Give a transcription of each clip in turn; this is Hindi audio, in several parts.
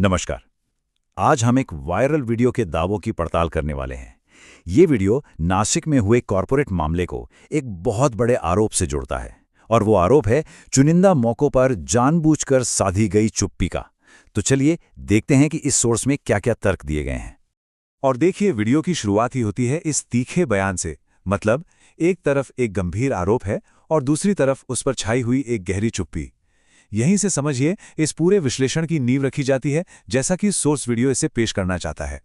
नमस्कार। आज हम एक वायरल वीडियो के दावों की पड़ताल करने वाले हैं। ये वीडियो नासिक में हुए कॉरपोरेट मामले को एक बहुत बड़े आरोप से जोड़ता है, और वो आरोप है चुनिंदा मौकों पर जानबूझकर साधी गई चुप्पी का। तो चलिए देखते हैं कि इस सोर्स में क्या-क्या तर्क दिए गए हैं। और देखिए, वीडियो की शुरुआत ही होती है इस तीखे बयान से। मतलब, एक तरफ एक गंभीर आरोप है और दूसरी तरफ उस पर छाई हुई एक गहरी चुप्पी। यहीं से समझिए, इस पूरे विश्लेषण की नींव रखी जाती है, जैसा कि सोर्स वीडियो इसे पेश करना चाहता है।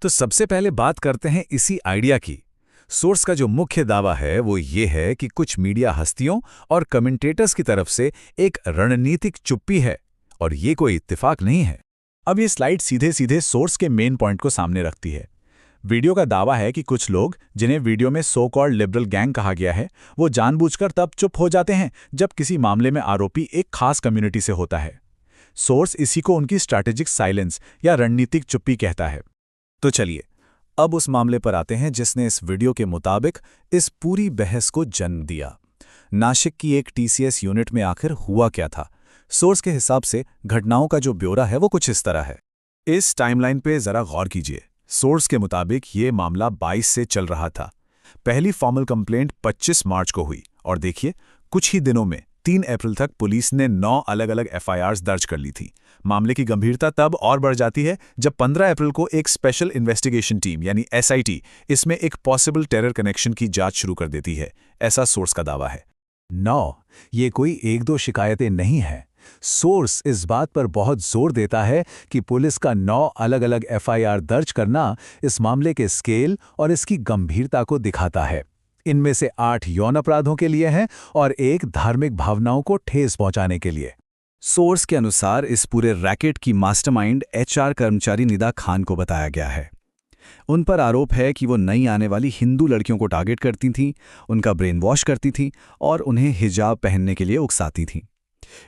तो सबसे पहले बात करते हैं इसी आइडिया की। सोर्स का जो मुख्य दावा है वो ये है कि कुछ मीडिया हस्तियों और कमेंटेटर्स की तरफ से एक रणनीतिक चुप्पी है, और ये कोई इत्तेफाक नहीं है। अब ये स्लाइड सीधे सीधे सोर्स के मेन पॉइंट को सामने रखती है। वीडियो का दावा है कि कुछ लोग, जिन्हें वीडियो में सो कॉल्ड लिबरल गैंग कहा गया है, वो जानबूझकर तब चुप हो जाते हैं जब किसी मामले में आरोपी एक खास कम्युनिटी से होता है। सोर्स इसी को उनकी स्ट्रैटेजिक साइलेंस या रणनीतिक चुप्पी कहता है। तो चलिए, अब उस मामले पर आते हैं जिसने इस वीडियो के मुताबिक इस पूरी बहस को जन्म दिया। नासिक की एक टीसीएस यूनिट में आखिर हुआ क्या था? सोर्स के हिसाब से घटनाओं का जो ब्यौरा है वो कुछ इस तरह है। इस टाइमलाइन पे जरा गौर कीजिए। सोर्स के मुताबिक ये मामला 22 से चल रहा था। पहली फॉर्मल कंप्लेंट 25 मार्च को हुई, और देखिए, कुछ ही दिनों में 3 अप्रैल तक पुलिस ने 9 अलग-अलग एफआईआर्स दर्ज कर ली थी। मामले की गंभीरता तब और बढ़ जाती है जब 15 अप्रैल को एक स्पेशल इन्वेस्टिगेशन टीम यानी एसआईटी इसमें एक पॉसिबल टेरर कनेक्शन की जांच शुरू कर देती है। ऐसा सोर्स का दावा है। 9, ये कोई 1-2 शिकायतें नहीं हैं। सोर्स इस बात पर बहुत जोर देता है कि पुलिस का 9 अलग-अलग एफआईआर दर्ज करना इस मामले के स्केल और इसकी गंभीरता को दिखाता है। इनमें से 8 यौन अपराधों के लिए हैं और एक धार्मिक भावनाओं को ठेस पहुंचाने के लिए। सोर्स के अनुसार इस पूरे रैकेट की मास्टरमाइंड एचआर कर्मचारी निदा खान को बताया गया है। उन पर आरोप है कि वो नई आने वाली हिंदू लड़कियों को टारगेट करती थीं, उनका ब्रेन वॉश करती थीं और उन्हें हिजाब पहनने के लिए उकसाती थीं।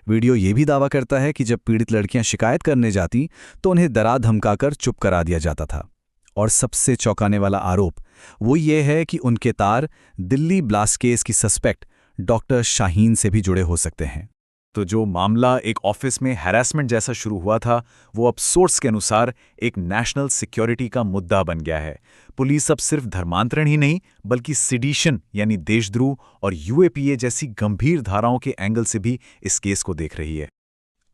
वीडियो ये भी दावा करता है कि जब पीड़ित लड़कियां शिकायत करने जाती तो उन्हें डरा धमकाकर चुप करा दिया जाता था। और सबसे चौंकाने वाला आरोप वो ये है कि उनके तार दिल्ली ब्लास्ट केस की सस्पेक्ट डॉक्टर शाहीन से भी जुड़े हो सकते हैं। तो जो मामला एक ऑफिस में हैरेसमेंट जैसा शुरू हुआ था, वो अब सोर्स के अनुसार एक नेशनल सिक्योरिटी का मुद्दा बन गया है। पुलिस अब सिर्फ धर्मांतरण ही नहीं, बल्कि सिडिशन यानी देशद्रोह और यूएपीए जैसी गंभीर धाराओं के एंगल से भी इस केस को देख रही है।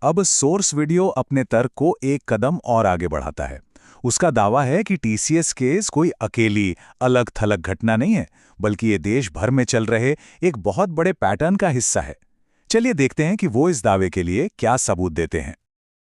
अब सोर्स वीडियो अपने तर्क को एक कदम और आगे बढ़ाता है। उसका दावा है कि टीसीएस केस कोई अकेली अलग थलग घटना नहीं है, बल्कि ये देश भर में चल रहे एक बहुत बड़े पैटर्न का हिस्सा है। चलिए देखते हैं कि वो इस दावे के लिए क्या सबूत देते हैं।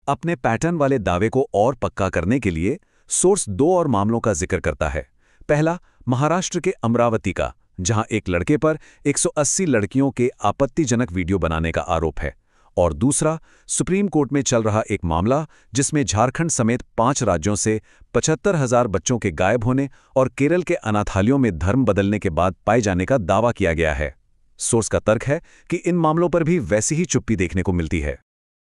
अपने पैटर्न वाले दावे को और पक्का करने के लिए सोर्स 2 और मामलों का जिक्र करता है। पहला, महाराष्ट्र के अमरावती का, जहां एक लड़के पर 180 लड़कियों के आपत्तिजनक वीडियो बनाने का आरोप है। और दूसरा, सुप्रीम कोर्ट में चल रहा एक मामला जिसमें झारखंड समेत 5 राज्यों से 75,000 बच्चों के गायब होने और केरल के अनाथालयों में धर्म बदलने के बाद पाए जाने का दावा किया गया है। सोर्स का तर्क है कि इन मामलों पर भी वैसी ही चुप्पी देखने को मिलती है।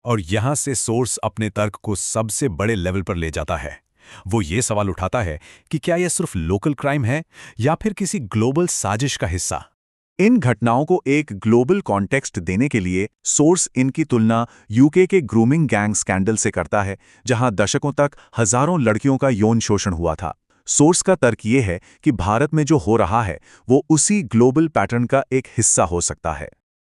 और यहां से सोर्स अपने तर्क को सबसे बड़े लेवल पर ले जाता है। वो ये सवाल उठाता है कि क्या यह सिर्फ लोकल क्राइम है या फिर किसी ग्लोबल साजिश का हिस्सा। इन घटनाओं को एक ग्लोबल कॉन्टेक्स्ट देने के लिए सोर्स इनकी तुलना यूके के ग्रूमिंग गैंग स्कैंडल से करता है, जहां दशकों तक हजारों लड़कियों का यौन शोषण हुआ था। सोर्स का तर्क ये है कि भारत में जो हो रहा है वो उसी ग्लोबल पैटर्न का एक हिस्सा हो सकता है।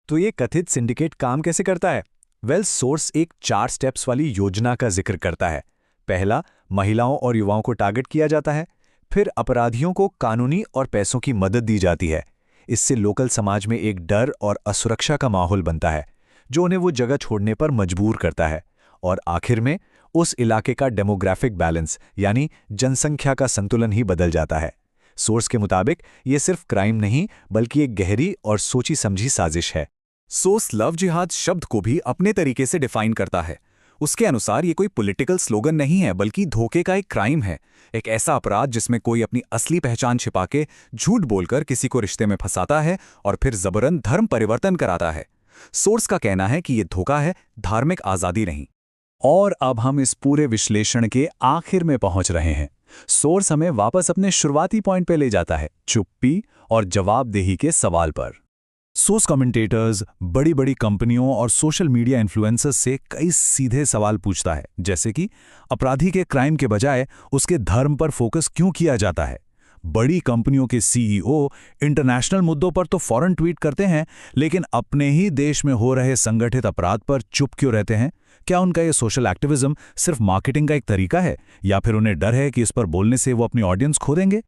तो ये कथित सिंडिकेट काम कैसे करता है? सोर्स एक 4 स्टेप्स वाली योजना का जिक्र करता है। पहला, महिलाओं और युवाओं को टारगेट किया जाता है। फिर अपराधियों को कानूनी और पैसों की मदद दी जाती है। इससे लोकल समाज में एक डर और असुरक्षा का माहौल बनता है, जो उन्हें वो जगह छोड़ने पर मजबूर करता है। और आखिर में उस इलाके का डेमोग्राफिक बैलेंस यानी जनसंख्या का संतुलन ही बदल जाता है। सोर्स के मुताबिक ये सिर्फ क्राइम नहीं, बल्कि एक गहरी और सोची समझी साजिश है। सोर्स लव जिहाद शब्द को भी अपने तरीके से डिफाइन करता है। उसके अनुसार ये कोई पॉलिटिकल स्लोगन नहीं है, बल्कि धोखे का एक क्राइम है। एक ऐसा अपराध जिसमें कोई अपनी असली पहचान छिपा के झूठ बोलकर किसी को रिश्ते में फंसाता है और फिर जबरन धर्म परिवर्तन कराता है। सोर्स का कहना है कि ये धोखा है, धार्मिक आज़ादी नहीं। और अब हम इस पूरे विश्लेषण के आखिर में पहुंच रहे हैं। सोर्स हमें वापस अपने शुरुआती पॉइंट पे ले जाता है, चुप्पी और जवाबदेही के सवाल पर। सोर्स कमेंटेटर्स बड़ी बड़ी कंपनियों और सोशल मीडिया इन्फ्लुएंसर्स से कई सीधे सवाल पूछता है, जैसे कि अपराधी के क्राइम के बजाय उसके धर्म पर फोकस क्यों किया जाता है। बड़ी कंपनियों के सीईओ इंटरनेशनल मुद्दों पर तो फौरन ट्वीट करते हैं, लेकिन अपने ही देश में हो रहे संगठित अपराध पर चुप क्यों रहते हैं। क्या उनका ये सोशल एक्टिविज्म सिर्फ मार्केटिंग का एक तरीका है, या फिर उन्हें डर है कि इस पर बोलने से वो अपनी ऑडियंस खो देंगे।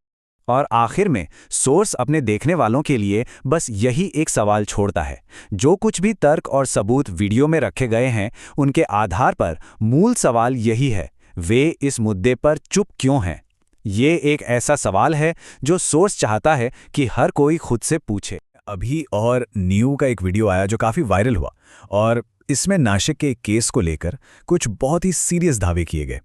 और आखिर में सोर्स अपने देखने वालों के लिए बस यही एक सवाल छोड़ता है, जो कुछ भी तर्क और सबूत वीडियो में रखे गए हैं उनके आधार पर मूल सवाल यही है, वे इस मुद्दे पर चुप क्यों हैं। ये एक ऐसा सवाल है जो सोर्स चाहता है कि हर कोई खुद से पूछे। अभी और न्यू का एक वीडियो आया जो काफ़ी वायरल हुआ, और इसमें नासिक के एक केस को लेकर कुछ बहुत ही सीरियस दावे किए गए।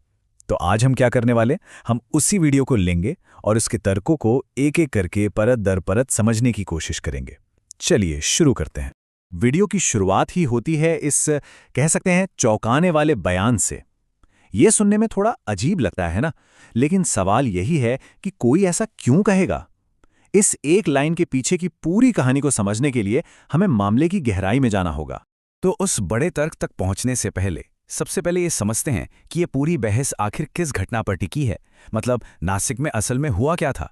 तो आज हम क्या करने वाले, हम उसी वीडियो को लेंगे और उसके तर्कों को एक एक करके परत दर परत समझने की कोशिश करेंगे। चलिए शुरू करते हैं। वीडियो की शुरुआत ही होती है इस, कह सकते हैं, चौंकाने वाले बयान से। ये सुनने में थोड़ा अजीब लगता है ना, लेकिन सवाल यही है कि कोई ऐसा क्यों कहेगा। इस एक लाइन के पीछे की पूरी कहानी को समझने के लिए हमें मामले की गहराई में जाना होगा। तो उस बड़े तर्क तक पहुंचने से पहले सबसे पहले ये समझते हैं कि ये पूरी बहस आखिर किस घटना पर टिकी है, मतलब नासिक में असल में हुआ क्या था।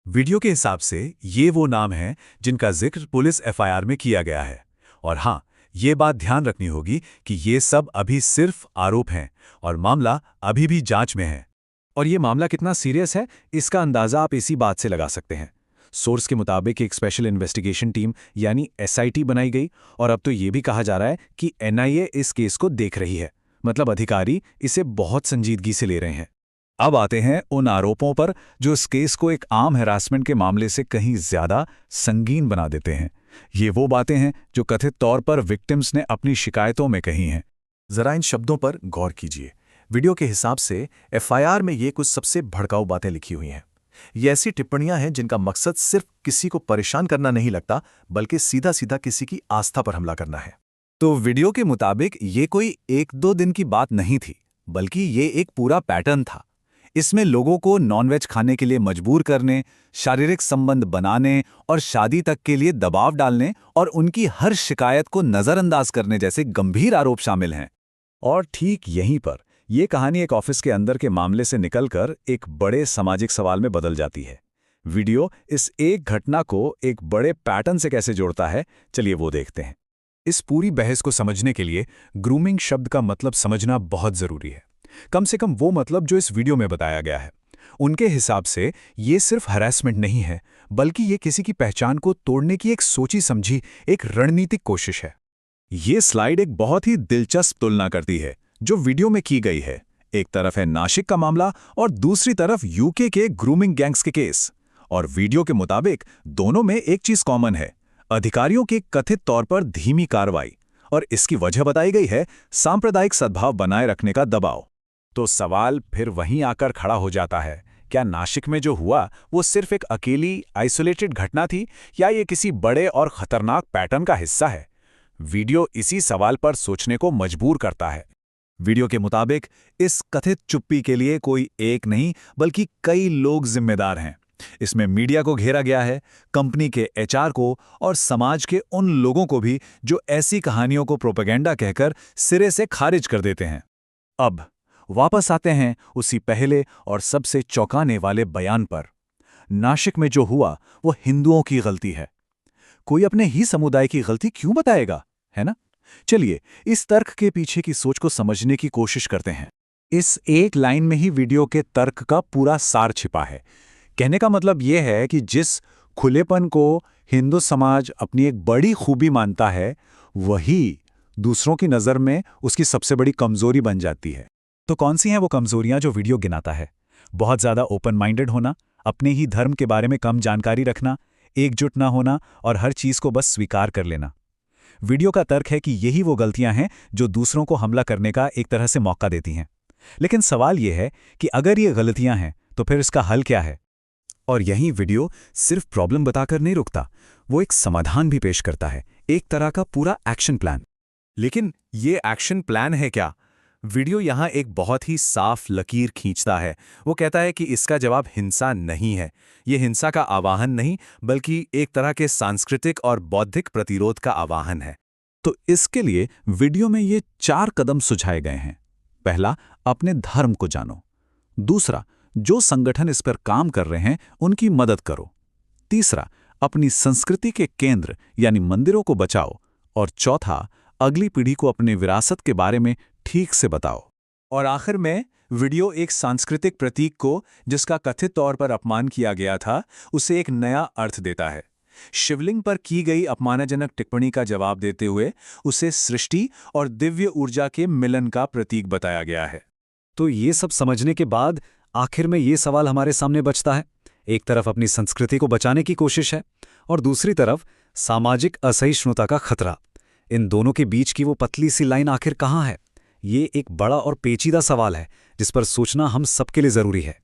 वीडियो के हिसाब से ये वो नाम हैं जिनका जिक्र पुलिस एफआईआर में किया गया है। और हाँ, ये बात ध्यान रखनी होगी कि ये सब अभी सिर्फ आरोप हैं और मामला अभी भी जांच में है। और ये मामला कितना सीरियस है, इसका अंदाजा आप इसी बात से लगा सकते हैं। सोर्स के मुताबिक एक स्पेशल इन्वेस्टिगेशन टीम यानी एसआईटी बनाई गई, और अब तो ये भी कहा जा रहा है कि एनआईए इस केस को देख रही है। मतलब अधिकारी इसे बहुत संजीदगी से ले रहे हैं। अब आते हैं उन आरोपों पर जो इस केस को एक आम हैरासमेंट के मामले से कहीं ज्यादा संगीन बना देते हैं। ये वो बातें हैं जो कथित तौर पर विक्टिम्स ने अपनी शिकायतों में कही हैं। जरा इन शब्दों पर गौर कीजिए। वीडियो के हिसाब से एफआईआर में ये कुछ सबसे भड़काऊ बातें लिखी हुई हैं। ये ऐसी टिप्पणियां हैं जिनका मकसद सिर्फ किसी को परेशान करना नहीं लगता, बल्कि सीधा सीधा किसी की आस्था पर हमला करना है। तो वीडियो के मुताबिक ये कोई एक दो दिन की बात नहीं थी, बल्कि ये एक पूरा पैटर्न था। इसमें लोगों को नॉनवेज खाने के लिए मजबूर करने, शारीरिक संबंध बनाने और शादी तक के लिए दबाव डालने और उनकी हर शिकायत को नजरअंदाज करने जैसे गंभीर आरोप शामिल हैं। और ठीक यहीं पर यह कहानी एक ऑफिस के अंदर के मामले से निकलकर एक बड़े सामाजिक सवाल में बदल जाती है। वीडियो इस एक घटना को एक बड़े पैटर्न से कैसे जोड़ता है, चलिए वो देखते हैं। इस पूरी बहस को समझने के लिए ग्रूमिंग शब्द का मतलब समझना बहुत जरूरी है, कम से कम वो मतलब जो इस वीडियो में बताया गया है। उनके हिसाब से ये सिर्फ हैरेसमेंट नहीं है, बल्कि ये किसी की पहचान को तोड़ने की एक सोची समझी एक रणनीतिक कोशिश है। ये स्लाइड एक बहुत ही दिलचस्प तुलना करती है जो वीडियो में की गई है। एक तरफ है नासिक का मामला और दूसरी तरफ यूके के ग्रूमिंग गैंग्स के केस। और वीडियो के मुताबिक दोनों में एक चीज कॉमन है, अधिकारियों की कथित तौर पर धीमी कार्रवाई, और इसकी वजह बताई गई है सांप्रदायिक सद्भाव बनाए रखने का दबाव। तो सवाल फिर वहीं आकर खड़ा हो जाता है, क्या नासिक में जो हुआ वो सिर्फ एक अकेली आइसोलेटेड घटना थी, या ये किसी बड़े और खतरनाक पैटर्न का हिस्सा है। वीडियो इसी सवाल पर सोचने को मजबूर करता है। वीडियो के मुताबिक इस कथित चुप्पी के लिए कोई एक नहीं बल्कि कई लोग जिम्मेदार हैं। इसमें मीडिया को घेरा गया है, कंपनी के एचआर को, और समाज के उन लोगों को भी जो ऐसी कहानियों को प्रोपेगेंडा कहकर सिरे से खारिज कर देते हैं। अब वापस आते हैं उसी पहले और सबसे चौंकाने वाले बयान पर। नासिक में जो हुआ वो हिंदुओं की गलती है। कोई अपने ही समुदाय की गलती क्यों बताएगा, है ना? चलिए इस तर्क के पीछे की सोच को समझने की कोशिश करते हैं। इस एक लाइन में ही वीडियो के तर्क का पूरा सार छिपा है। कहने का मतलब यह है कि जिस खुलेपन को हिंदू समाज अपनी एक बड़ी खूबी मानता है, वही दूसरों की नज़र में उसकी सबसे बड़ी कमजोरी बन जाती है। तो कौन सी हैं वो कमजोरियां जो वीडियो गिनाता है? बहुत ज़्यादा ओपन माइंडेड होना, अपने ही धर्म के बारे में कम जानकारी रखना, एकजुट ना होना और हर चीज़ को बस स्वीकार कर लेना। वीडियो का तर्क है कि यही वो गलतियां हैं जो दूसरों को हमला करने का एक तरह से मौका देती हैं। लेकिन सवाल यह है कि अगर ये गलतियां हैं तो फिर इसका हल क्या है? और यहीं वीडियो सिर्फ प्रॉब्लम बताकर नहीं रुकता, वो एक समाधान भी पेश करता है, एक तरह का पूरा एक्शन प्लान। लेकिन ये एक्शन प्लान है क्या? वीडियो यहाँ एक बहुत ही साफ लकीर खींचता है। वो कहता है कि इसका जवाब हिंसा नहीं है। ये हिंसा का आवाहन नहीं, बल्कि एक तरह के सांस्कृतिक और बौद्धिक प्रतिरोध का आवाहन है। तो इसके लिए वीडियो में ये 4 कदम सुझाए गए हैं। पहला, अपने धर्म को जानो। दूसरा, जो संगठन इस पर काम कर रहे हैं उनकी मदद करो। तीसरा, अपनी संस्कृति के केंद्र यानी मंदिरों को बचाओ। और चौथा, अगली पीढ़ी को अपने विरासत के बारे में ठीक से बताओ। और आखिर में वीडियो एक सांस्कृतिक प्रतीक को, जिसका कथित तौर पर अपमान किया गया था, उसे एक नया अर्थ देता है। शिवलिंग पर की गई अपमानजनक टिप्पणी का जवाब देते हुए उसे सृष्टि और दिव्य ऊर्जा के मिलन का प्रतीक बताया गया है। तो ये सब समझने के बाद आखिर में ये सवाल हमारे सामने बचता है। एक तरफ अपनी संस्कृति को बचाने की कोशिश है और दूसरी तरफ सामाजिक असहिष्णुता का खतरा। इन दोनों के बीच की वो पतली सी लाइन आखिर कहाँ है? ये एक बड़ा और पेचीदा सवाल है जिस पर सोचना हम सबके लिए जरूरी है।